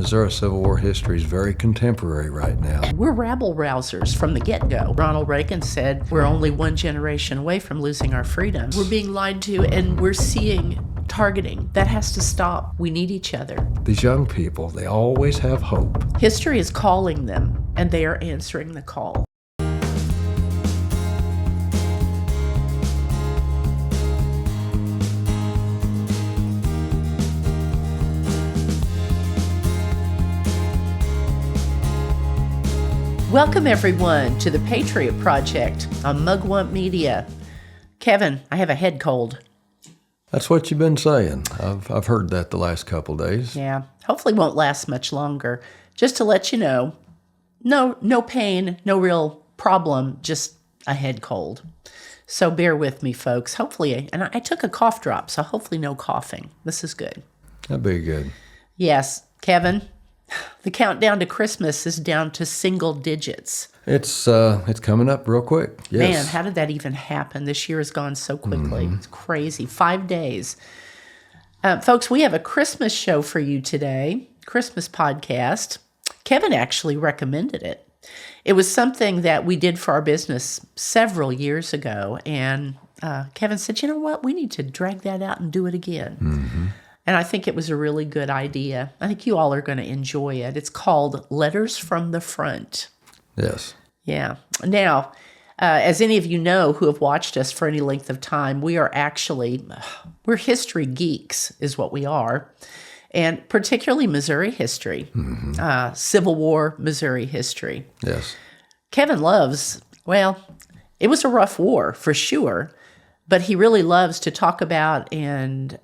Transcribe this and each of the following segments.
Missouri Civil War history is very contemporary right now. We're rabble-rousers from the get-go. Ronald Reagan said we're only one generation away from losing our freedom. We're being lied to, and we're seeing targeting. That has to stop. We need each other. These young people, they always have hope. History is calling them, and they are answering the call. Welcome, everyone, to the Patriot Project on Mugwump Media. Kevin, I have a head cold. That's what you've been saying. I've heard that the last couple days. Yeah, hopefully won't last much longer. Just to let you know, no pain, no real problem, just a head cold. So bear with me, folks. Hopefully, and I took a cough drop, so hopefully no coughing. This is good. That'd be good. Yes, Kevin. The countdown to Christmas is down to single digits. It's coming up real quick. Yes. Man, how did that even happen? This year has gone so quickly. It's crazy. 5 days. Folks, we have a Christmas show for you today, Christmas podcast. Kevin actually recommended it. It was something that we did for our business several years ago, and Kevin said, you know what, we need to drag that out and do it again. Mm-hmm. And I think it was a really good idea. I think you all are going to enjoy it. It's called Letters from the Front. Yes. Yeah. Now, as any of you know who have watched us for any length of time, we're history geeks is what we are. And particularly Missouri history, Civil War Missouri history. Yes. Kevin loves, well, it was a rough war for sure. But he really loves to talk about and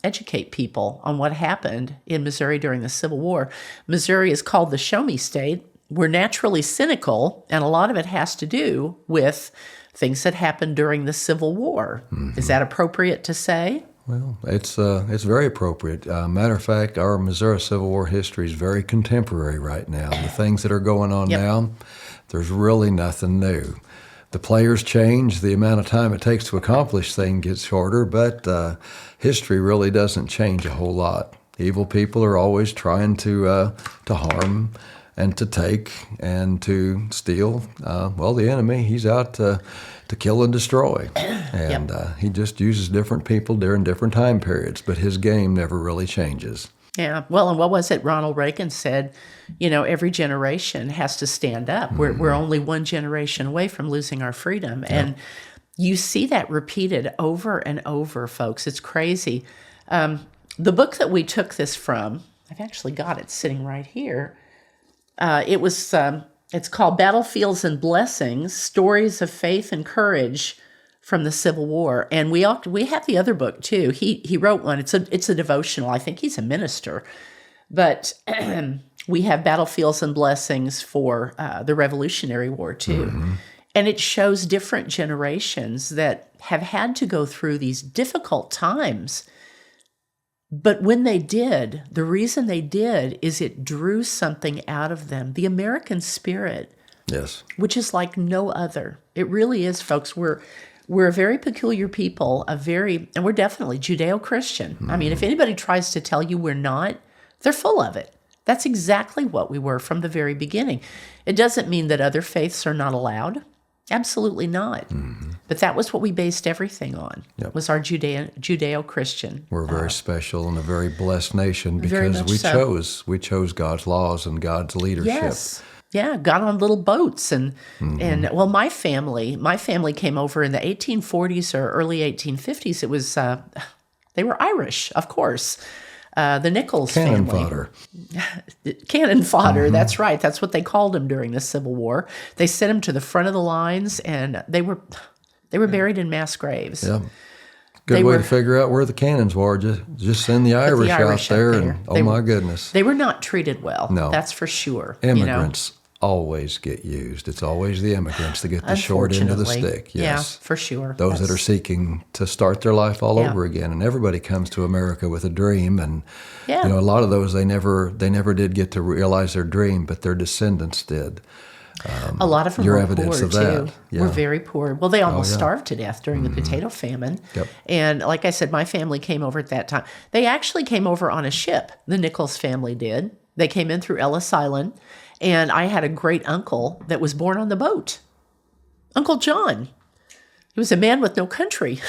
educate people on what happened in Missouri during the Civil War. Missouri is called the Show Me State. We're naturally cynical, and a lot of it has to do with things that happened during the Civil War. Mm-hmm. Is that appropriate to say? Well, it's very appropriate. Matter of fact, our Missouri Civil War history is very contemporary right now. The things that are going on now, there's really nothing new. The players change, the amount of time it takes to accomplish things gets shorter, but history really doesn't change a whole lot. Evil people are always trying to harm and to take and to steal. The enemy, he's out to kill and destroy. And he just uses different people during different time periods, but his game never really changes. Yeah. Well, and what was it Ronald Reagan said? You know, every generation has to stand up. We're only one generation away from losing our freedom. Yeah. And you see that repeated over and over, folks. It's crazy. The book that we took this from, I've actually got it sitting right here. It's called Battlefields and Blessings, Stories of Faith and Courage from the Civil War. And we have the other book too. He wrote one. It's a devotional. I think he's a minister. But we have Battlefields and Blessings for the Revolutionary War too. Mm-hmm. And it shows different generations that have had to go through these difficult times. But when they did, the reason they did is it drew something out of them. The American spirit. Yes. Which is like no other. It really is, folks. We're a very peculiar people, and we're definitely Judeo-Christian. Mm-hmm. I mean, if anybody tries to tell you we're not, they're full of it. That's exactly what we were from the very beginning. It doesn't mean that other faiths are not allowed. Absolutely not. Mm-hmm. But that was what we based everything on, was our Judeo-Christian. We're very special and a very blessed nation because we chose God's laws and God's leadership. Yes. Yeah, got on little boats and my family came over in the 1840s or early 1850s. It was they were Irish, of course. The Nichols Cannon family. Fodder. Cannon fodder. Mm-hmm. That's right. That's what they called them during the Civil War. They sent them to the front of the lines, and they were buried in mass graves. Yeah. Good way to figure out where the cannons were. Just send the Irish out there. And my goodness. They were not treated well. No. That's for sure. Immigrants always get used. It's always the immigrants that get the short end of the stick. Yes. Yeah, for sure. Those that are seeking to start their life all over again. And everybody comes to America with a dream. And a lot of those, they never did get to realize their dream, but their descendants did. A lot of them were evidence poor, of that. too. Yeah. We're very poor. Well, they almost starved to death during the potato famine. Yep. And like I said, my family came over at that time. They actually came over on a ship. The Nichols family did. They came in through Ellis Island, and I had a great uncle that was born on the boat. Uncle John. He was a man with no country,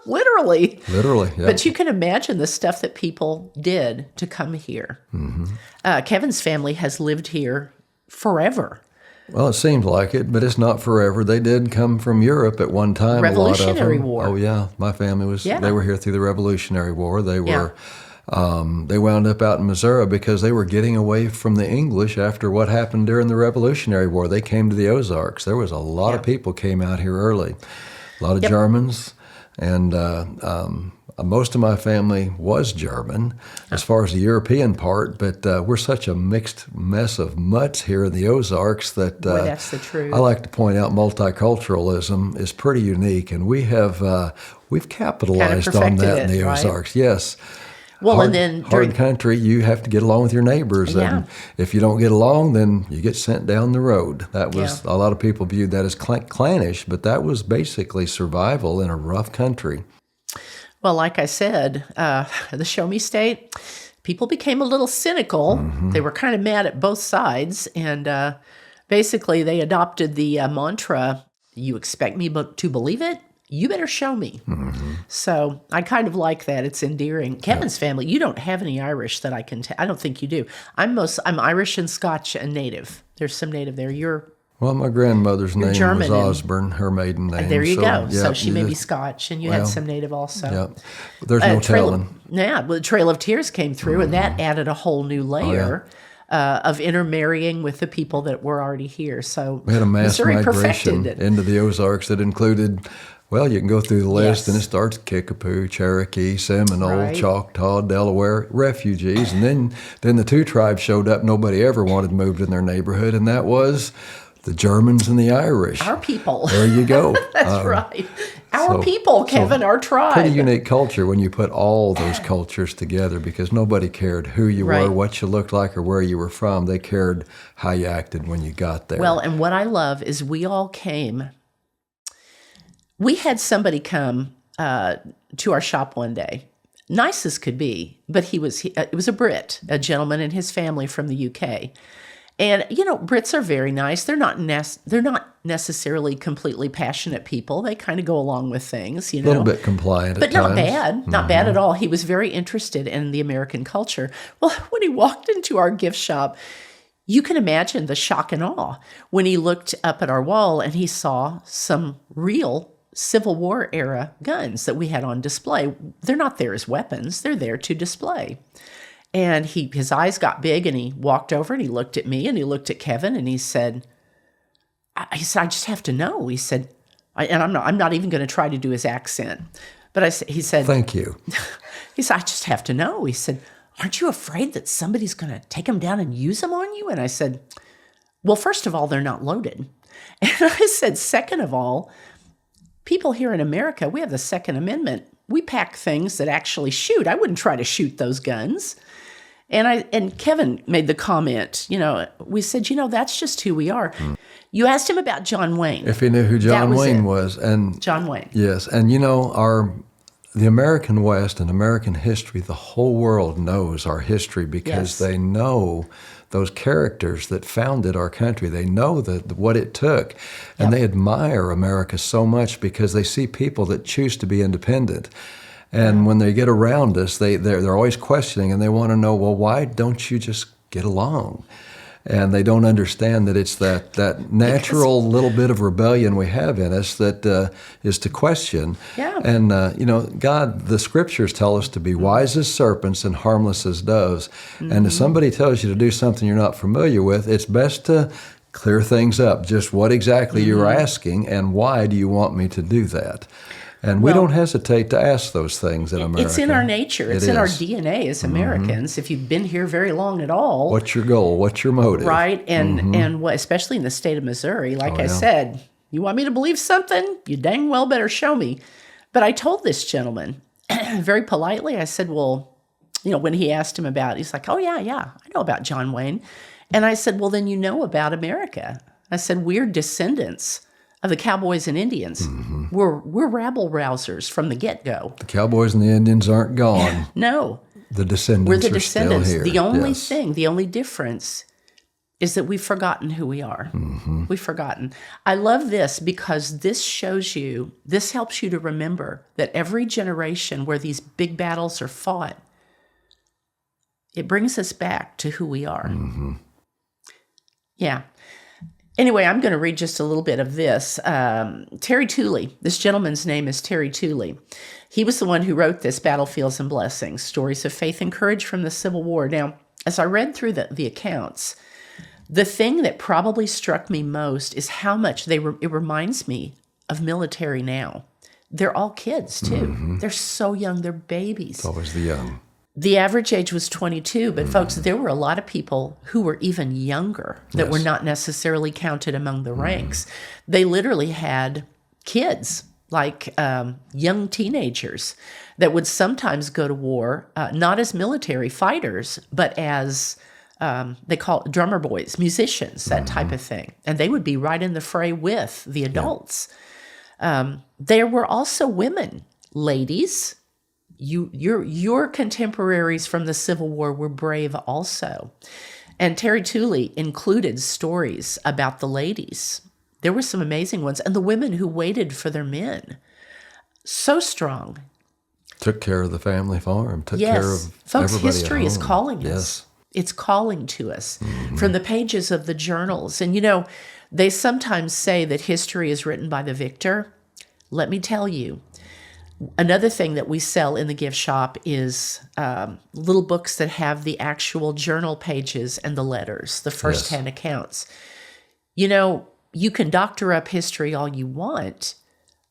literally. Literally, yeah. But you can imagine the stuff that people did to come here. Kevin's family has lived here forever. Well, it seems like it, but it's not forever. They did come from Europe at one time. Revolutionary a lot of them. War. Oh yeah, my family was. Yeah. They were here through the Revolutionary War. They were. They wound up out in Missouri because they were getting away from the English after what happened during the Revolutionary War. They came to the Ozarks. There was a lot of people came out here early. A lot of Germans, and most of my family was German as far as the European part, but we're such a mixed mess of mutts here in the Ozarks that Boy, that's the truth. I like to point out multiculturalism is pretty unique, and we've capitalized on that in the Ozarks. Right? Yes. Well, hard, and then hard country, you have to get along with your neighbors, and if you don't get along, then you get sent down the road. That was a lot of people viewed that as clannish, but that was basically survival in a rough country. Well, like I said, the Show Me State, people became a little cynical. They were kind of mad at both sides, and basically they adopted the mantra, "You expect me to believe it? You better show me." So I kind of like that. It's endearing. Kevin's family, you don't have any Irish that I can tell. I don't think you do. I'm Irish and Scotch and Native. There's some Native there. Well, my grandmother's name German was Osborne, her maiden name. There you go. Yeah, so she may be Scotch, and you had some Native also. Yeah, there's no telling. The Trail of Tears came through, and that added a whole new layer of intermarrying with the people that were already here. So we had a mass Missouri migration into the Ozarks that included, well, you can go through the list, and it starts Kickapoo, Cherokee, Seminole, Choctaw, Delaware, refugees, and then the two tribes showed up nobody ever wanted moved in their neighborhood, and that was the Germans and the Irish. Our people. There you go. That's right. Our people, Kevin, our tribe. Pretty unique culture when you put all those cultures together, because nobody cared who you were, what you looked like, or where you were from. They cared how you acted when you got there. Well, and what I love is we all came. We had somebody come to our shop one day, nice as could be, but it was a Brit, a gentleman and his family from the UK. And, Brits are very nice. They're not necessarily completely passionate people. They kind of go along with things, A little bit compliant but at times. Not bad. Not bad at all. He was very interested in the American culture. Well, when he walked into our gift shop, you can imagine the shock and awe when he looked up at our wall and he saw some real Civil War era guns that we had on display. They're not there as weapons. They're there to display. And his eyes got big, and he walked over and he looked at me and he looked at Kevin, and he said, I just have to know. He said, and I'm not even going to try to do his accent, but he said, thank you. He said, I just have to know. He said, aren't you afraid that somebody's going to take them down and use them on you? And I said, well, first of all, they're not loaded. And I said, second of all, people here in America, we have the Second Amendment. We pack things that actually shoot. I wouldn't try to shoot those guns. And Kevin made the comment, we said, that's just who we are. You asked him about John Wayne. If he knew who John Wayne was. And John Wayne. Yes. And, the American West and American history, the whole world knows our history because they know those characters that founded our country. They know what it took. And they admire America so much because they see people that choose to be independent. And when they get around us, they're always questioning, and they want to know, well, why don't you just get along? And they don't understand that it's that natural little bit of rebellion we have in us that is to question. Yeah. And, God, the scriptures tell us to be wise as serpents and harmless as doves. And if somebody tells you to do something you're not familiar with, it's best to clear things up. Just what exactly you're asking, and why do you want me to do that? And we don't hesitate to ask those things in America. It's in our nature. It's in our DNA as Americans. If you've been here very long at all. What's your goal? What's your motive? Right. And especially in the state of Missouri, like I said, you want me to believe something? You dang well better show me. But I told this gentleman very politely, I said, well, when he asked him about it, he's like, oh, yeah, I know about John Wayne. And I said, well, then you know about America. I said, we're descendants of the Cowboys and Indians. We're rabble rousers from the get-go. The Cowboys and the Indians aren't gone. No. The descendants We're the are still descendants. here. The only Yes. thing, the only difference is that we've forgotten who we are. We've forgotten. I love this because this shows you, this helps you to remember that every generation where these big battles are fought, it brings us back to who we are. Yeah. Anyway, I'm going to read just a little bit of this. Terry Tooley, this gentleman's name is Terry Tooley. He was the one who wrote this, Battlefields and Blessings, Stories of Faith and Courage from the Civil War. Now, as I read through the accounts, the thing that probably struck me most is how much it reminds me of military now. They're all kids, too. They're so young. They're babies. It's always the young. The average age was 22, but folks, there were a lot of people who were even younger that were not necessarily counted among the ranks. They literally had kids, like young teenagers, that would sometimes go to war, not as military fighters, but as they call it drummer boys, musicians, that type of thing. And they would be right in the fray with the adults. There were also women, ladies. Your contemporaries from the Civil War were brave also. And Terry Tooley included stories about the ladies. There were some amazing ones. And the women who waited for their men. So strong. Took care of the family farm. Took care of folks, everybody history at is home. calling us. Yes. It's calling to us from the pages of the journals. And, they sometimes say that history is written by the victor. Let me tell you, another thing that we sell in the gift shop is little books that have the actual journal pages and the letters, the firsthand accounts. You can doctor up history all you want,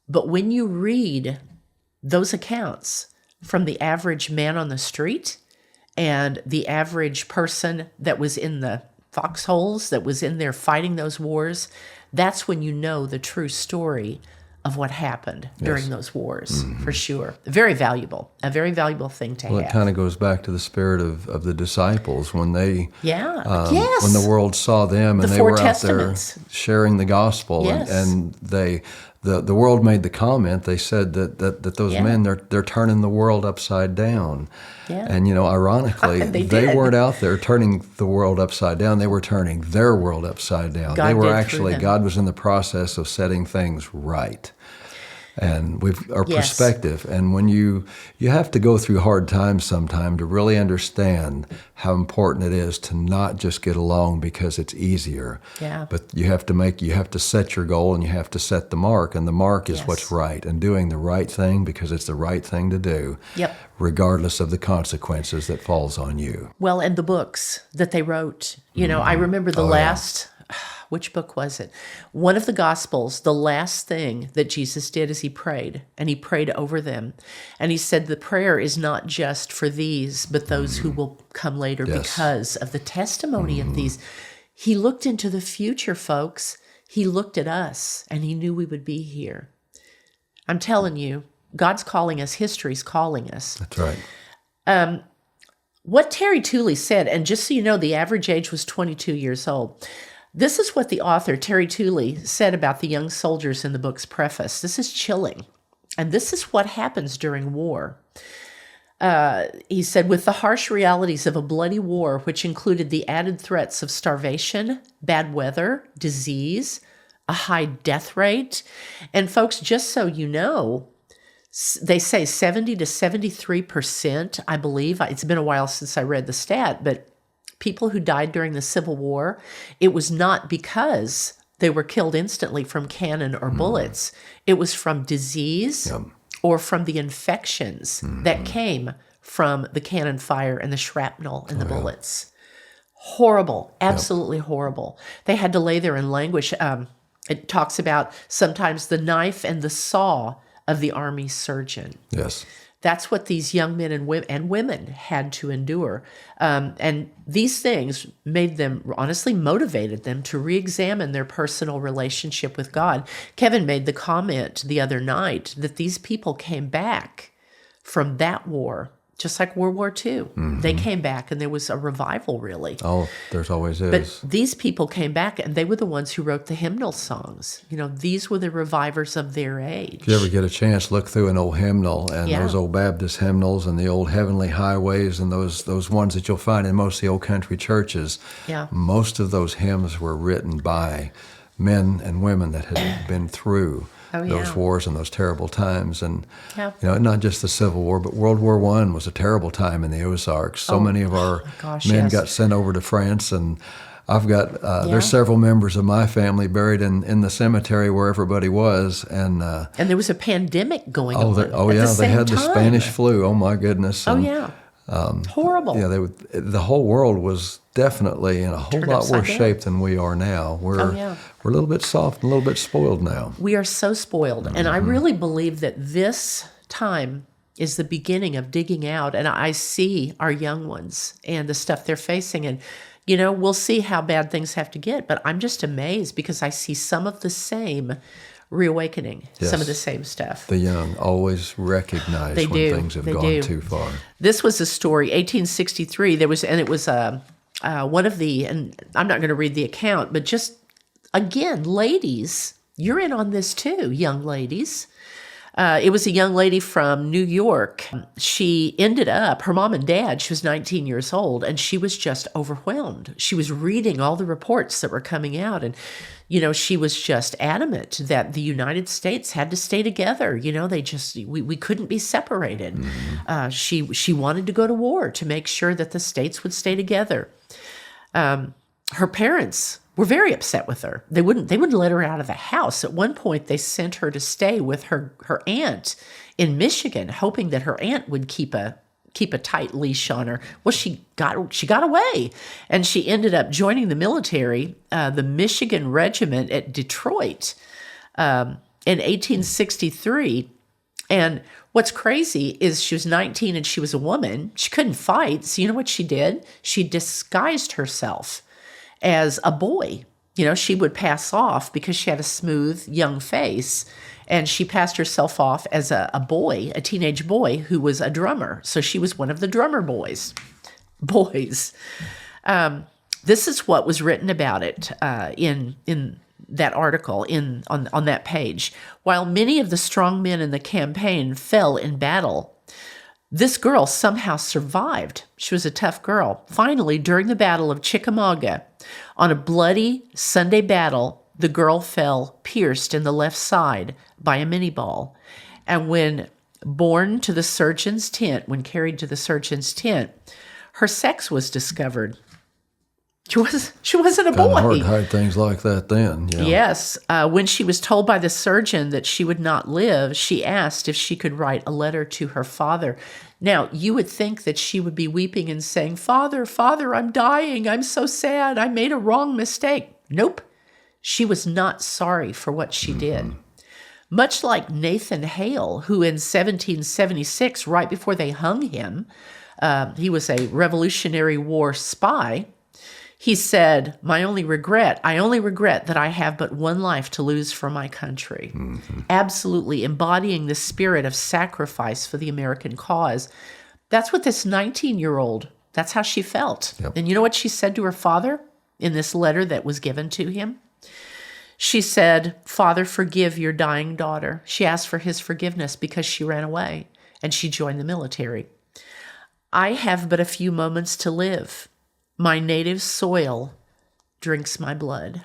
but when you read those accounts from the average man on the street and the average person that was in the foxholes, that was in there fighting those wars, that's when you know the true story of what happened during those wars, for sure. A very valuable thing to have. It kind of goes back to the spirit of the disciples when they, when the world saw them and they Four were Testaments. out there sharing the gospel, Yes. and the world made the comment. They said that those men they're turning the world upside down, and ironically they weren't out there turning the world upside down. They were turning their world upside down. God they were did actually through them. God was in the process of setting things right. And our perspective, and when you have to go through hard times sometime to really understand how important it is to not just get along because it's easier, but you have to set your goal and you have to set the mark, and the mark is what's right and doing the right thing because it's the right thing to do, regardless of the consequences that falls on you. Well, and the books that they wrote, I remember the last. Which book was it? One of the Gospels, the last thing that Jesus did is he prayed, and he prayed over them. And he said the prayer is not just for these, but those who will come later because of the testimony of these. He looked into the future, folks. He looked at us, and he knew we would be here. I'm telling you, God's calling us. History's calling us. That's right. What Terry Tooley said, and just so you know, the average age was 22 years old. This is what the author, Terry Tooley, said about the young soldiers in the book's preface. This is chilling. And this is what happens during war. He said, with the harsh realities of a bloody war, which included the added threats of starvation, bad weather, disease, a high death rate. And folks, just so you know, they say 70 to 73%, I believe. It's been a while since I read the stat, but people who died during the Civil War, it was not because they were killed instantly from cannon or bullets. It was from disease or from the infections that came from the cannon fire and the shrapnel and the bullets. Horrible, absolutely horrible. They had to lay there and languish. It talks about sometimes the knife and the saw of the army surgeon. Yes. That's what these young men and women had to endure. And these things made them, honestly, motivated them to re-examine their personal relationship with God. Kevin made the comment the other night that these people came back from that war just like World War II. They came back and there was a revival, really. Oh, there's always is. But these people came back and they were the ones who wrote the hymnal songs. These were the revivers of their age. If you ever get a chance, look through an old hymnal and those old Baptist hymnals and the old Heavenly Highways and those ones that you'll find in most of the old country churches. Yeah. Most of those hymns were written by men and women that had been through those wars and those terrible times. And, not just the Civil War, but World War I was a terrible time in the Ozarks. So many of our men got sent over to France, and I've got, there's several members of my family buried in the cemetery where everybody was. And there was a pandemic going on. They had the Spanish flu. Oh, my goodness. And, horrible. Yeah, the whole world was definitely in a whole lot worse shape than we are now. We're a little bit soft and a little bit spoiled now. We are so spoiled. And I really believe that this time is the beginning of digging out. And I see our young ones and the stuff they're facing. And, we'll see how bad things have to get. But I'm just amazed because I see some of the same reawakening, some of the same stuff. The young always recognize when things have gone too far. This was a story, 1863. It was one of the, and I'm not going to read the account, but just again, ladies, you're in on this too, young ladies. It was a young lady from New York. She ended up, her mom and dad, she was 19 years old, and she was just overwhelmed. She was reading all the reports that were coming out, and she was just adamant that the United States had to stay together. We couldn't be separated. She wanted to go to war to make sure that the states would stay together. Her parents were very upset with her. They wouldn't let her out of the house. At one point, they sent her to stay with her aunt in Michigan, hoping that her aunt would keep a tight leash on her. Well, she got away, and she ended up joining the military, the Michigan Regiment at Detroit, in 1863. And what's crazy is she was 19 and she was a woman. She couldn't fight. So you know what she did? She disguised herself as a boy. She would pass off because she had a smooth young face, and she passed herself off as a boy, a teenage boy who was a drummer. So she was one of the drummer boys. This is what was written about it in that article on that page. While many of the strong men in the campaign fell in battle, this girl somehow survived. She was a tough girl. Finally, during the Battle of Chickamauga, on a bloody Sunday battle, the girl fell pierced in the left side by a minie ball. And when carried to the surgeon's tent, her sex was discovered. She wasn't a boy. Hard to hide things like that then. Yeah. Yes. When she was told by the surgeon that she would not live, she asked if she could write a letter to her father. Now, you would think that she would be weeping and saying, "Father, Father, I'm dying. I'm so sad. I made a wrong mistake." Nope. She was not sorry for what she did. Much like Nathan Hale, who in 1776, right before they hung him, he was a Revolutionary War spy. He said, I only regret that I have but one life to lose for my country. Absolutely embodying the spirit of sacrifice for the American cause. That's what this 19-year-old, that's how she felt. Yep. And you know what she said to her father in this letter that was given to him? She said, "Father, forgive your dying daughter." She asked for his forgiveness because she ran away and she joined the military. "I have but a few moments to live. My native soil drinks my blood."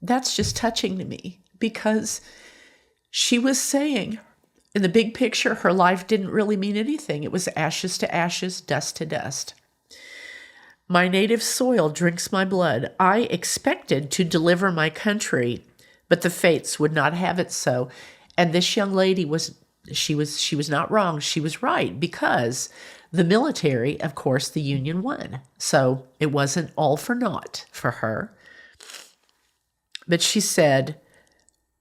That's just touching to me because she was saying, in the big picture, her life didn't really mean anything. It was ashes to ashes, dust to dust. My native soil drinks my blood. I expected to deliver my country, but the fates would not have it so. And this young lady was not wrong. She was right because the military, of course, the Union won. So it wasn't all for naught for her. But she said,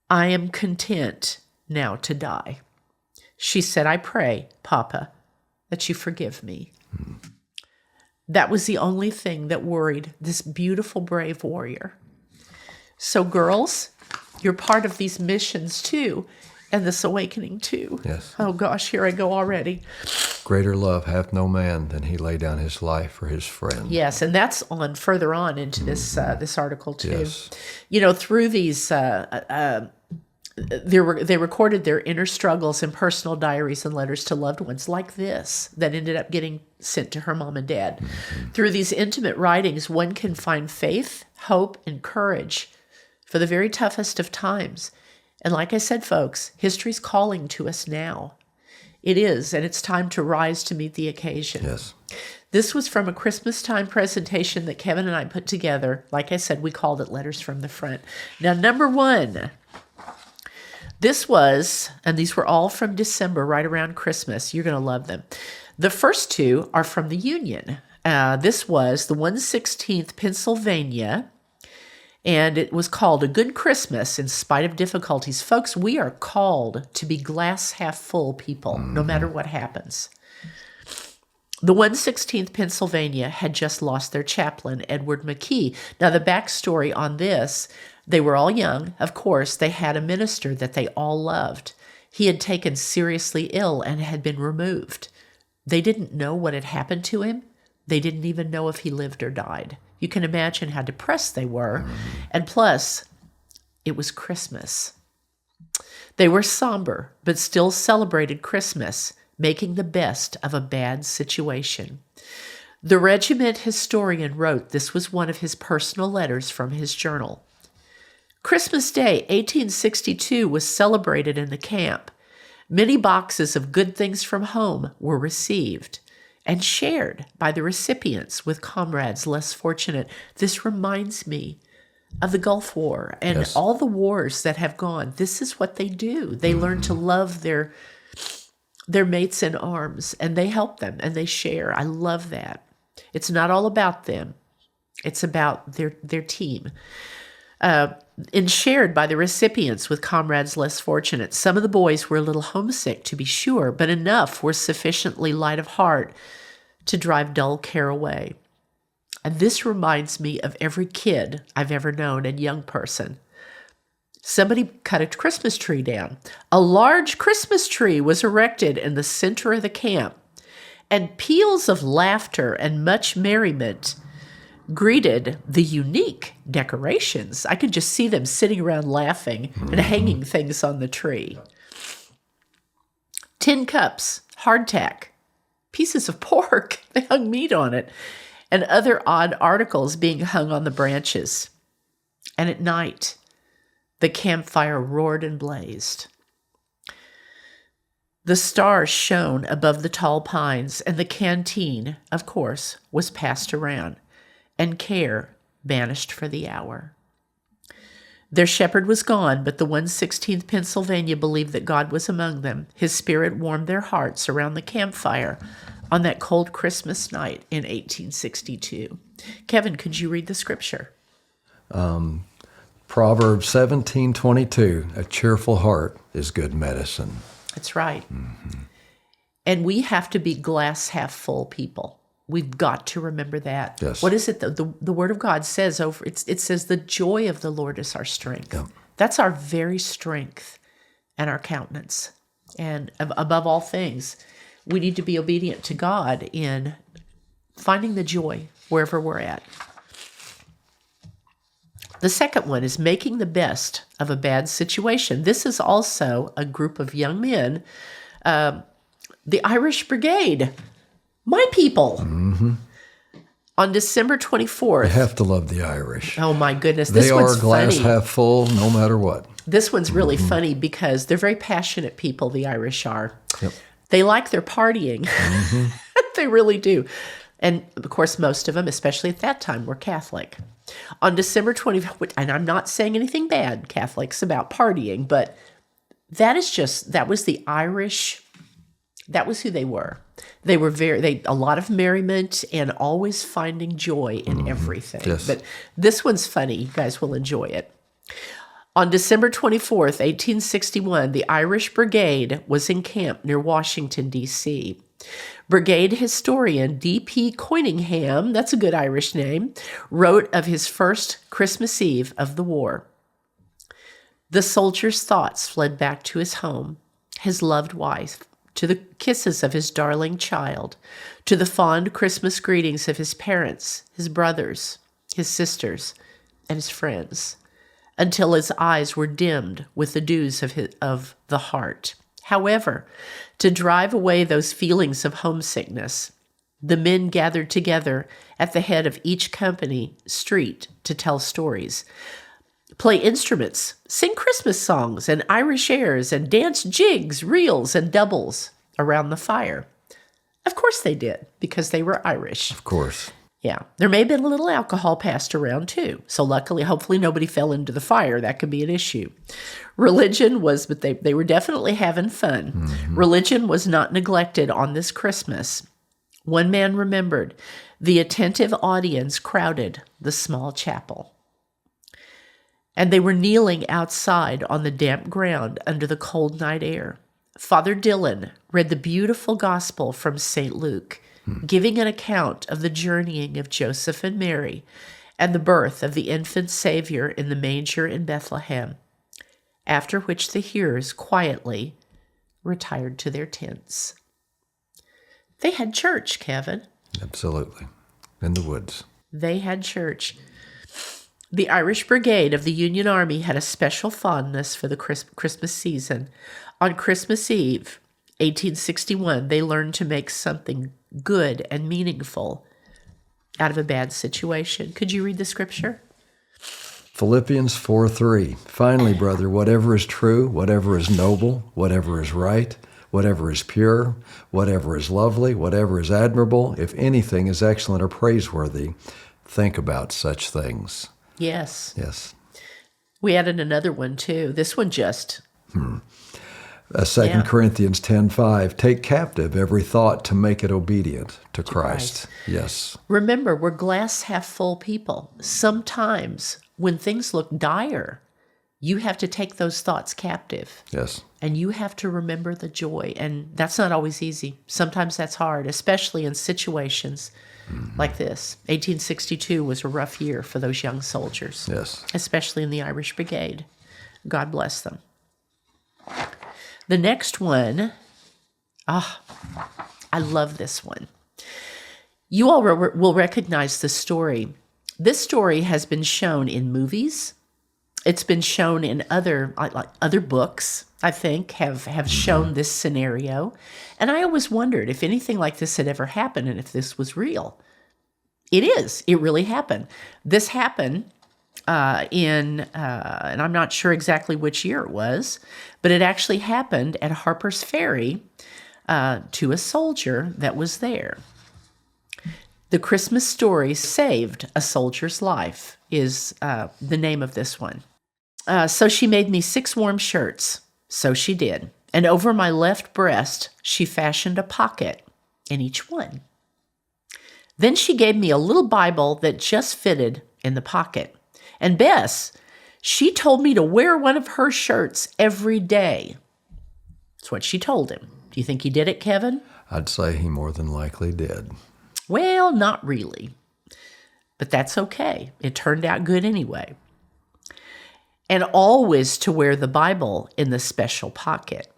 "I am content now to die." She said, "I pray, Papa, that you forgive me." That was the only thing that worried this beautiful, brave warrior. So girls, you're part of these missions too. And this awakening too. Yes. Oh gosh, here I go already. Greater love hath no man than he lay down his life for his friend. Yes, and that's on further on into this this article too. Yes. You know, through these, they recorded their inner struggles in personal diaries and letters to loved ones, like this, that ended up getting sent to her mom and dad. Through these intimate writings, one can find faith, hope, and courage for the very toughest of times. And like I said, folks, history's calling to us now. It is, and it's time to rise to meet the occasion. Yes. This was from a Christmas time presentation that Kevin and I put together. Like I said, we called it Letters from the Front. Now, number one, this was, and these were all from December, right around Christmas. You're going to love them. The first two are from the Union. This was the 116th Pennsylvania, and it was called A Good Christmas in Spite of Difficulties. Folks, we are called to be glass half full people, no matter what happens. The 116th Pennsylvania had just lost their chaplain, Edward McKee. Now, the backstory on this, they were all young. Of course, they had a minister that they all loved. He had taken seriously ill and had been removed. They didn't know what had happened to him. They didn't even know if he lived or died. You can imagine how depressed they were. And plus, it was Christmas. They were somber, but still celebrated Christmas, making the best of a bad situation. The regiment historian wrote this was one of his personal letters from his journal. Christmas Day, 1862, was celebrated in the camp. Many boxes of good things from home were received and shared by the recipients with comrades less fortunate. This reminds me of the Gulf War and all the wars that have gone. This is what they do. They learn to love their mates in arms, and they help them and they share. I love that. It's not all about them. It's about their team. And shared by the recipients with comrades less fortunate. Some of the boys were a little homesick, to be sure, but enough were sufficiently light of heart to drive dull care away. And this reminds me of every kid I've ever known and young person. Somebody cut a Christmas tree down. A large Christmas tree was erected in the center of the camp, and peals of laughter and much merriment greeted the unique decorations. I could just see them sitting around laughing and hanging things on the tree. Tin cups, hardtack, pieces of pork, they hung meat on it, and other odd articles being hung on the branches. And at night, the campfire roared and blazed. The stars shone above the tall pines, and the canteen, of course, was passed around, and care banished for the hour. Their shepherd was gone, but the 116th Pennsylvania believed that God was among them. His spirit warmed their hearts around the campfire on that cold Christmas night in 1862. Kevin, could you read the scripture? Proverbs 17:22, a cheerful heart is good medicine. That's right. And we have to be glass half full people. We've got to remember that. Yes. What is it? The Word of God says it says the joy of the Lord is our strength. Yep. That's our very strength and our countenance. And above all things, we need to be obedient to God in finding the joy wherever we're at. The second one is making the best of a bad situation. This is also a group of young men, the Irish Brigade. My people. On December 24th. You have to love the Irish. Oh, my goodness. This They one's are glass funny. half full no matter what. This one's really funny because they're very passionate people, the Irish are. Yep. They like their partying. They really do. And, of course, most of them, especially at that time, were Catholic. On December 24th, and I'm not saying anything bad, Catholics, about partying, but that was the Irish. That was who they were. They were a lot of merriment and always finding joy in everything. Yes. But this one's funny. You guys will enjoy it. On December 24th, 1861, the Irish Brigade was in camp near Washington, D.C. Brigade historian D.P. Coiningham, that's a good Irish name, wrote of his first Christmas Eve of the war. The soldier's thoughts fled back to his home, his loved wife, to the kisses of his darling child, to the fond Christmas greetings of his parents, his brothers, his sisters, and his friends, until his eyes were dimmed with the dews of the heart. However, to drive away those feelings of homesickness, the men gathered together at the head of each company street to tell stories, play instruments, sing Christmas songs and Irish airs, and dance jigs, reels, and doubles around the fire. Of course they did, because they were Irish. Of course. Yeah. There may have been a little alcohol passed around too. So luckily, hopefully nobody fell into the fire. That could be an issue. Religion was, but they were definitely having fun. Mm-hmm. Religion was not neglected on this Christmas. One man remembered, the attentive audience crowded the small chapel. And they were kneeling outside on the damp ground under the cold night air. Father Dillon read the beautiful gospel from St. Luke, giving an account of the journeying of Joseph and Mary and the birth of the infant Savior in the manger in Bethlehem, after which the hearers quietly retired to their tents. They had church, Kevin. Absolutely. In the woods. They had church. The Irish Brigade of the Union Army had a special fondness for the Christmas season. On Christmas Eve, 1861, they learned to make something good and meaningful out of a bad situation. Could you read the scripture? Philippians 4:3. Finally, brother, whatever is true, whatever is noble, whatever is right, whatever is pure, whatever is lovely, whatever is admirable, if anything is excellent or praiseworthy, think about such things. Yes. Yes. We added another one, too. This one just... 2 Corinthians 10:5. Take captive every thought to make it obedient to Christ. Yes. Remember, we're glass half full people. Sometimes when things look dire, you have to take those thoughts captive. Yes. And you have to remember the joy. And that's not always easy. Sometimes that's hard, especially in situations like this. 1862 was a rough year for those young soldiers. Yes. Especially in the Irish Brigade. God bless them. The next one, I love this one. You all will recognize this story. This story has been shown in movies. It's been shown in other books, I think, have shown this scenario. And I always wondered if anything like this had ever happened and if this was real. It is. It really happened. This happened and I'm not sure exactly which year it was, but it actually happened at Harper's Ferry to a soldier that was there. The Christmas Story Saved a Soldier's Life is the name of this one. So she made me 6 warm shirts. So she did. And over my left breast, she fashioned a pocket in each one. Then she gave me a little Bible that just fitted in the pocket. And Bess, she told me to wear one of her shirts every day. That's what she told him. Do you think he did it, Kevin? I'd say he more than likely did. Well, not really. But that's okay. It turned out good anyway. And always to wear the Bible in the special pocket.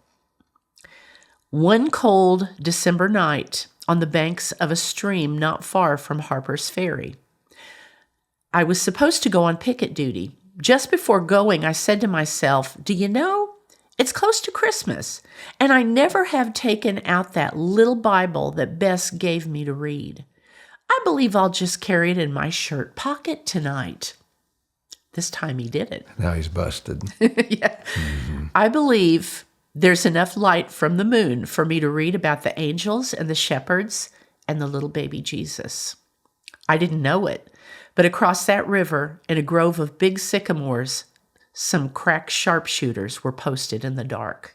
One cold December night on the banks of a stream not far from Harper's Ferry, I was supposed to go on picket duty. Just before going, I said to myself, do you know, it's close to Christmas, and I never have taken out that little Bible that Bess gave me to read. I believe I'll just carry it in my shirt pocket tonight. This time he did it. Now he's busted. Yeah. Mm-hmm. I believe there's enough light from the moon for me to read about the angels and the shepherds and the little baby Jesus. I didn't know it. But across that river, in a grove of big sycamores, some crack sharpshooters were posted in the dark.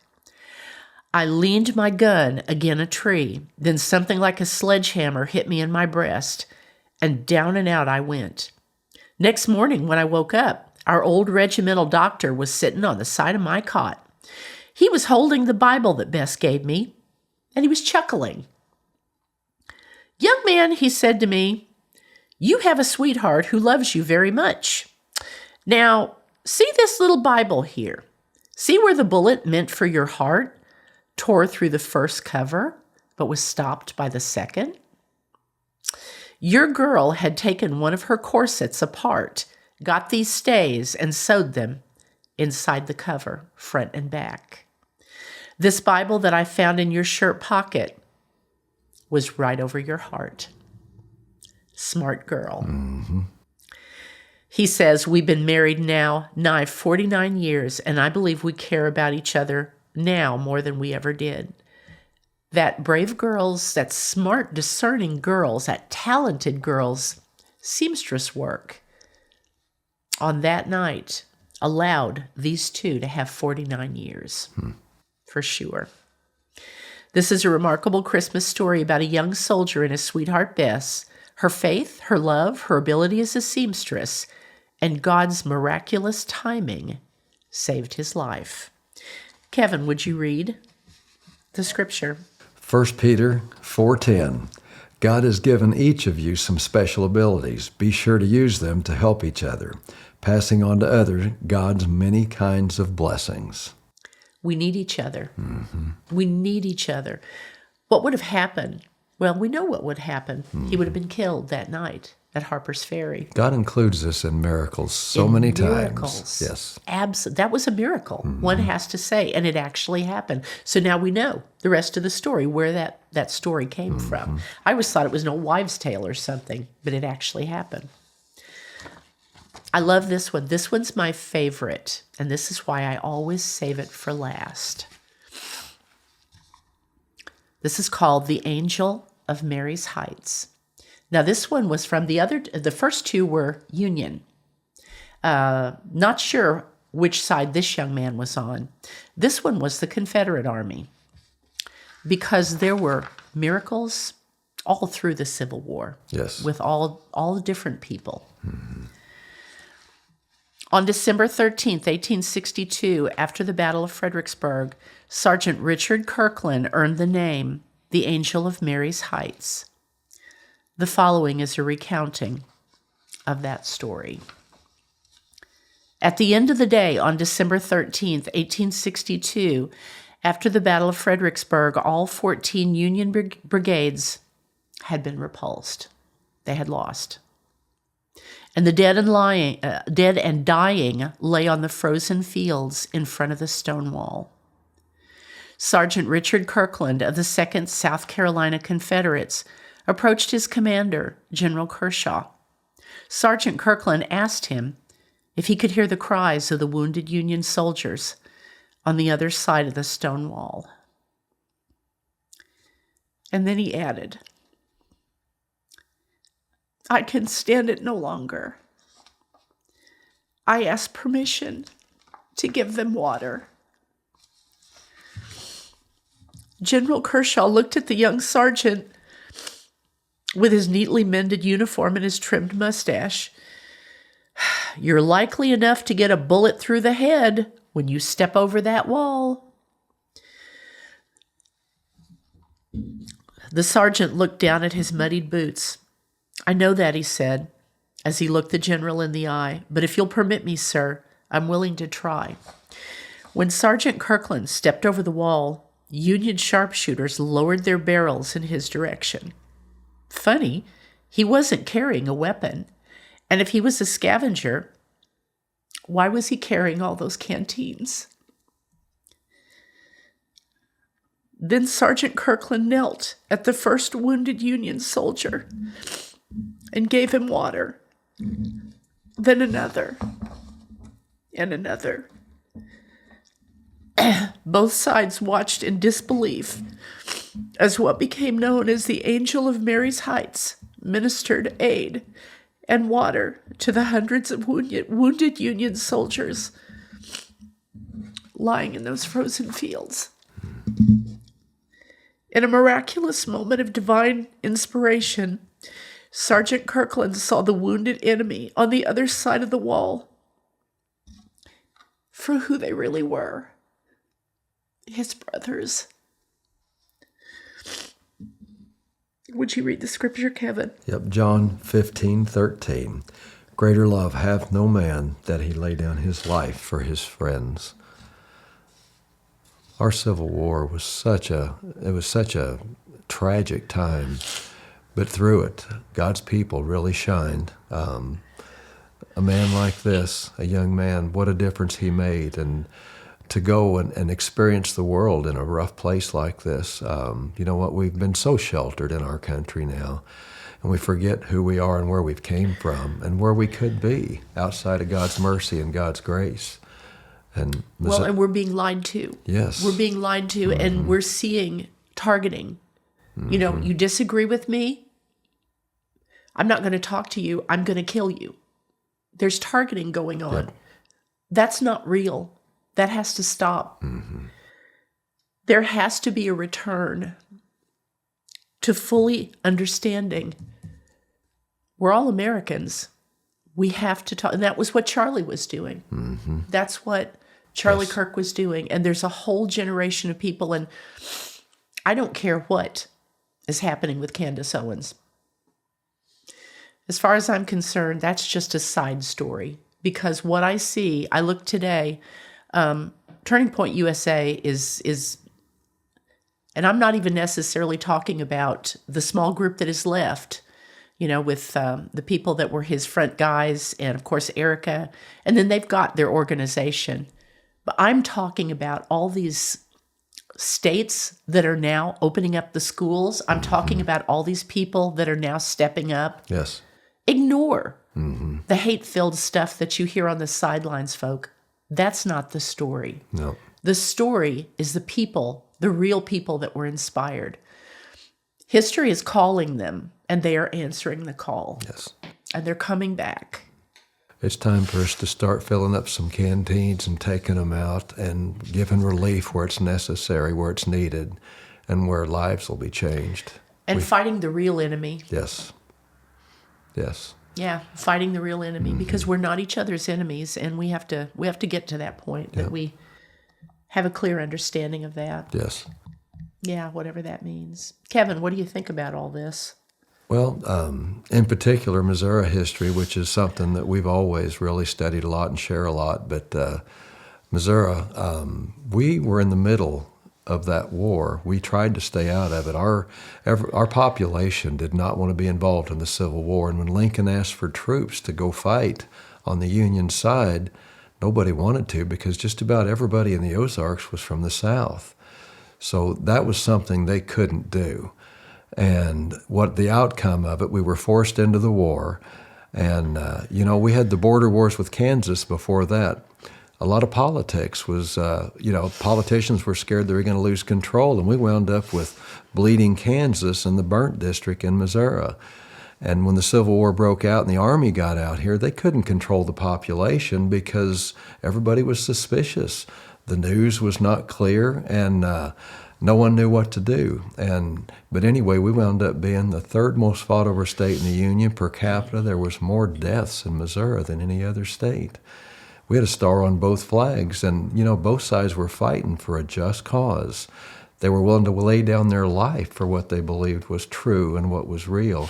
I leaned my gun against a tree, then something like a sledgehammer hit me in my breast, and down and out I went. Next morning, when I woke up, our old regimental doctor was sitting on the side of my cot. He was holding the Bible that Bess gave me, and he was chuckling. "Young man," he said to me, "you have a sweetheart who loves you very much. Now, see this little Bible here. See where the bullet meant for your heart tore through the first cover, but was stopped by the second? Your girl had taken one of her corsets apart, got these stays, and sewed them inside the cover, front and back. This Bible that I found in your shirt pocket was right over your heart. Smart girl. Mm-hmm. He says, we've been married now nigh 49 years, and I believe we care about each other now more than we ever did. That brave girls, that smart, discerning girls, that talented girls, seamstress work on that night allowed these two to have 49 years, for sure. This is a remarkable Christmas story about a young soldier and his sweetheart Bess, her faith, her love, her ability as a seamstress, and God's miraculous timing saved his life. Kevin, would you read the scripture? 1 Peter 4:10. God has given each of you some special abilities. Be sure to use them to help each other, passing on to others God's many kinds of blessings. We need each other. We need each other. What would have happened? Well, we know what would happen. He would have been killed that night at Harper's Ferry. God includes us in miracles so many times. Yes. That was a miracle, one has to say, and it actually happened. So now we know the rest of the story, where that story came from. I always thought it was an old wives' tale or something, but it actually happened. I love this one. This one's my favorite, and this is why I always save it for last. This is called The Angel of Mary's Heights. Now, this one was from the first two were Union. Not sure which side this young man was on. This one was the Confederate Army, because there were miracles all through the Civil War. Yes. With all the different people. On December 13th, 1862, after the Battle of Fredericksburg, Sergeant Richard Kirkland earned the name the Angel of Mary's Heights. The following is a recounting of that story. At the end of the day, on December 13th, 1862, after the Battle of Fredericksburg, all 14 Union brigades had been repulsed. They had lost. And the dead and dying lay on the frozen fields in front of the stone wall. Sergeant Richard Kirkland of the 2nd South Carolina Confederates approached his commander, General Kershaw. Sergeant Kirkland asked him if he could hear the cries of the wounded Union soldiers on the other side of the stone wall. And then he added, I can stand it no longer. I ask permission to give them water. General Kershaw looked at the young sergeant with his neatly mended uniform and his trimmed mustache. You're likely enough to get a bullet through the head when you step over that wall. The sergeant looked down at his muddied boots. I know that, he said, as he looked the general in the eye, but if you'll permit me, sir, I'm willing to try. When Sergeant Kirkland stepped over the wall, Union sharpshooters lowered their barrels in his direction. Funny, he wasn't carrying a weapon, and if he was a scavenger, why was he carrying all those canteens? Then Sergeant Kirkland knelt at the first wounded Union soldier and gave him water. Then another, and another. Both sides watched in disbelief as what became known as the Angel of Mary's Heights ministered aid and water to the hundreds of wounded Union soldiers lying in those frozen fields. In a miraculous moment of divine inspiration, Sergeant Kirkland saw the wounded enemy on the other side of the wall for who they really were. His brothers. Would you read the scripture, Kevin? Yep, John 15:13. Greater love hath no man that he lay down his life for his friends. Our Civil War was such a tragic time, but through it, God's people really shined. A man like this, a young man, what a difference he made. And to go and experience the world in a rough place like this, you know what, we've been so sheltered in our country now, and we forget who we are and where we've came from and where we could be outside of God's mercy and God's grace. And and we're being lied to. Yes. We're being lied to, and we're seeing targeting. You know, you disagree with me, I'm not going to talk to you, I'm going to kill you. There's targeting going on. Yep. That's not real. That has to stop. There has to be a return to fully understanding we're all Americans. We have to talk. And that was what Charlie was doing. That's what Charlie Kirk was doing. And there's a whole generation of people. And I don't care what is happening with Candace Owens. As far as I'm concerned, that's just a side story. Because what I see, I look today, Turning Point USA is, and I'm not even necessarily talking about the small group that is left, you know, with the people that were his front guys, and of course Erica, and then they've got their organization. But I'm talking about all these states that are now opening up the schools. I'm talking about all these people that are now stepping up. Yes. Ignore the hate-filled stuff that you hear on the sidelines, folk. That's not the story. No. The story is the people, the real people that were inspired. History is calling them, and they are answering the call. Yes. And they're coming back. It's time for us to start filling up some canteens and taking them out and giving relief where it's necessary, where it's needed, and where lives will be changed. And fighting the real enemy. Yes. Yes. Yeah, fighting the real enemy, because we're not each other's enemies, and we have to get to that point that we have a clear understanding of that. Yes. Yeah, whatever that means. Kevin, what do you think about all this? Well, in particular, Missouri history, which is something that we've always really studied a lot and share a lot, but Missouri, we were in the middle of that war. We tried to stay out of it. Our population did not want to be involved in the Civil War, and when Lincoln asked for troops to go fight on the Union side, nobody wanted to, because just about everybody in the Ozarks was from the South. So that was something they couldn't do. And what the outcome of it, we were forced into the war. And, you know, we had the border wars with Kansas before that. A lot of politics was, you know, politicians were scared they were going to lose control, and we wound up with bleeding Kansas and the burnt district in Missouri. And when the Civil War broke out and the Army got out here, they couldn't control the population because everybody was suspicious. The news was not clear, and no one knew what to do. But anyway, we wound up being the third most fought over state in the Union. Per capita, there was more deaths in Missouri than any other state. We had a star on both flags, and, you know, both sides were fighting for a just cause. They were willing to lay down their life for what they believed was true and what was real.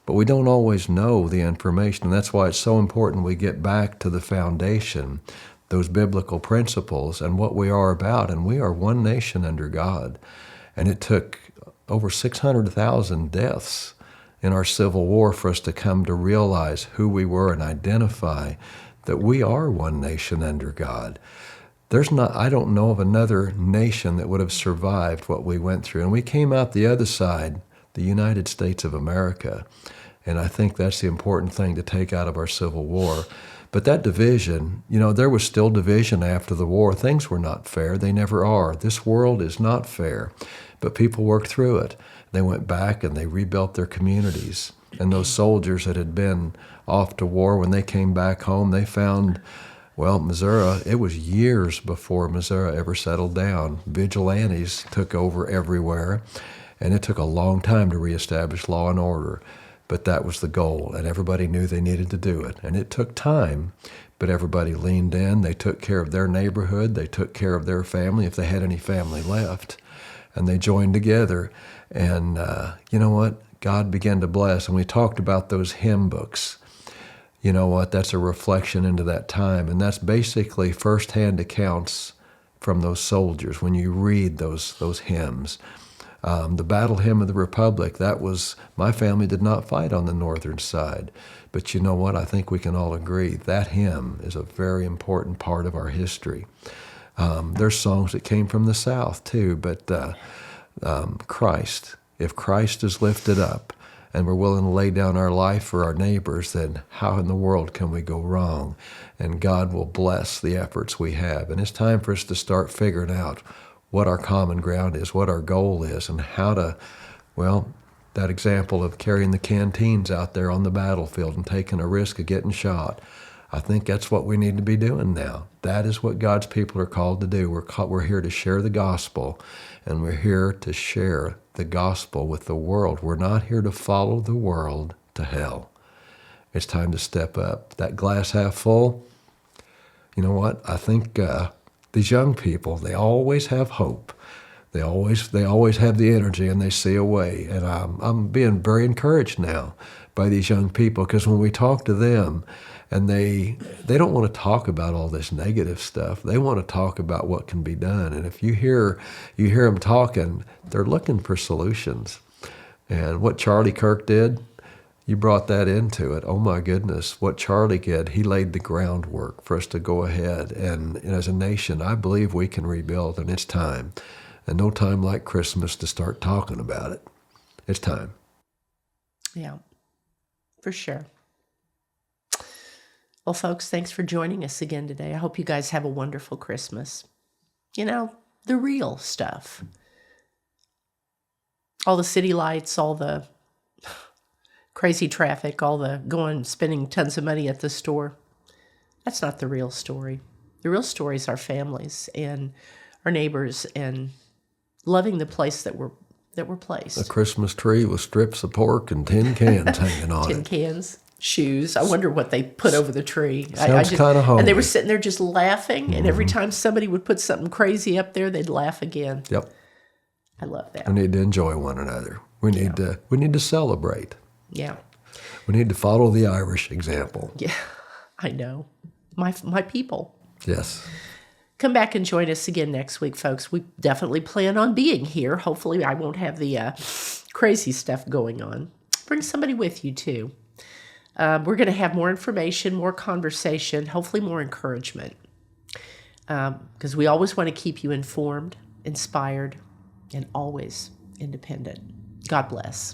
But we don't always know the information, and that's why it's so important we get back to the foundation, those biblical principles and what we are about. And we are one nation under God. And it took over 600,000 deaths in our Civil War for us to come to realize who we were and identify that we are one nation under God. I don't know of another nation that would have survived what we went through. And we came out the other side, the United States of America. And I think that's the important thing to take out of our Civil War. But that division, you know, there was still division after the war. Things were not fair. They never are. This world is not fair. But people worked through it. They went back and they rebuilt their communities. And those soldiers that had been off to war, when they came back home, they found, well, Missouri, it was years before Missouri ever settled down. Vigilantes took over everywhere, and it took a long time to reestablish law and order. But that was the goal, and everybody knew they needed to do it. And it took time, but everybody leaned in. They took care of their neighborhood. They took care of their family, if they had any family left. And they joined together. And you know what? God began to bless. And we talked about those hymn books. You know what? That's a reflection into that time. And that's basically firsthand accounts from those soldiers when you read those hymns. The Battle Hymn of the Republic, that was, my family did not fight on the northern side. But you know what? I think we can all agree that hymn is a very important part of our history. There's songs that came from the South too, but Christ, if Christ is lifted up and we're willing to lay down our life for our neighbors, then how in the world can we go wrong? And God will bless the efforts we have. And it's time for us to start figuring out what our common ground is, what our goal is, and how to, well, that example of carrying the canteens out there on the battlefield and taking a risk of getting shot. I think that's what we need to be doing now. That is what God's people are called to do. We're here to share the gospel, and we're here to share the gospel with the world. We're not here to follow the world to hell. It's time to step up. That glass half full, you know what? I think these young people, they always have hope. They always have the energy, and they see a way. And I'm being very encouraged now by these young people, because when we talk to them, and they don't want to talk about all this negative stuff. They want to talk about what can be done. And if you hear them talking, they're looking for solutions. And what Charlie Kirk did, you brought that into it. Oh my goodness, what Charlie did, he laid the groundwork for us to go ahead. And as a nation, I believe we can rebuild, and it's time. And no time like Christmas to start talking about it. It's time. Yeah, for sure. Well, folks, thanks for joining us again today. I hope you guys have a wonderful Christmas. You know, the real stuff. All the city lights, all the crazy traffic, all the spending tons of money at the store. That's not the real story. The real story is our families and our neighbors and loving the place that we're placed. A Christmas tree with strips of pork and tin cans hanging on it. Tin cans. Shoes. I wonder what they put over the tree. Sounds kind of homey. And they were sitting there just laughing, and every time somebody would put something crazy up there, they'd laugh again. Yep. I love that. We need to enjoy one another. We need to celebrate. Yeah. We need to follow the Irish example. Yeah, I know. My people. Yes. Come back and join us again next week, folks. We definitely plan on being here. Hopefully I won't have the crazy stuff going on. Bring somebody with you, too. We're going to have more information, more conversation, hopefully more encouragement, because we always want to keep you informed, inspired, and always independent. God bless.